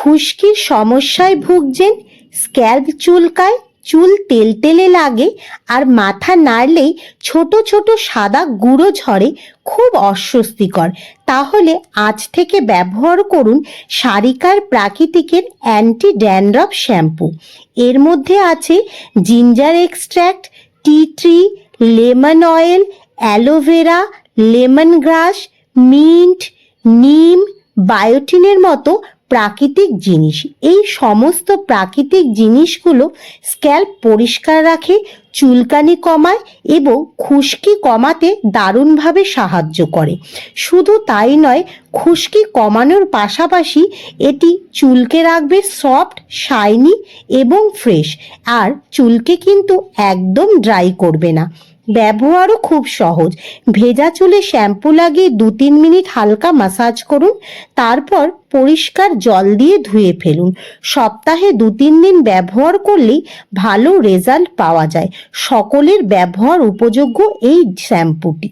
খুশকির সমস্যায় ভুগছেন, স্ক্যাল্প চুলকায়, চুল তেলতেলে লাগে আর মাথা নাড়লেই ছোট ছোট সাদা গুঁড়ো ঝরে, খুব অস্বস্তিকর, তাহলে আজ থেকে ব্যবহার করুন সারিকার প্রাকৃতিকের অ্যান্টি ড্যান্ড্রফ শ্যাম্পু। এর মধ্যে আছে ginger extract, tea tree, lemon oil, aloe vera, lemon গ্রাস, মিন্ট, নিম, বায়োটিনের মতো প্রাকৃতিক জিনিস। এই সমস্ত প্রাকৃতিক জিনিসগুলো স্ক্যাল্প পরিষ্কার রাখে, চুলকানি কমায় এবং খুশকি কমাতে দারুণভাবে সাহায্য করে। শুধু তাই নয়, খুশকি কমানোর পাশাপাশি এটি চুলকে রাখবে সফট, শাইনি এবং ফ্রেশ, আর চুলকে কিন্তু একদম ড্রাই করবে না। ব্যবহারও খুব সহজ। ভেজা চুলে শ্যাম্পু লাগিয়ে 2-3 মিনিট হালকা মাসাজ করুন, তারপর পরিষ্কার জল দিয়ে ধুয়ে ফেলুন। সপ্তাহে 2-3 দিন ব্যবহার করলেই ভালো রেজাল্ট পাওয়া যায়। সকলের ব্যবহার উপযোগ্য এই শ্যাম্পুটি।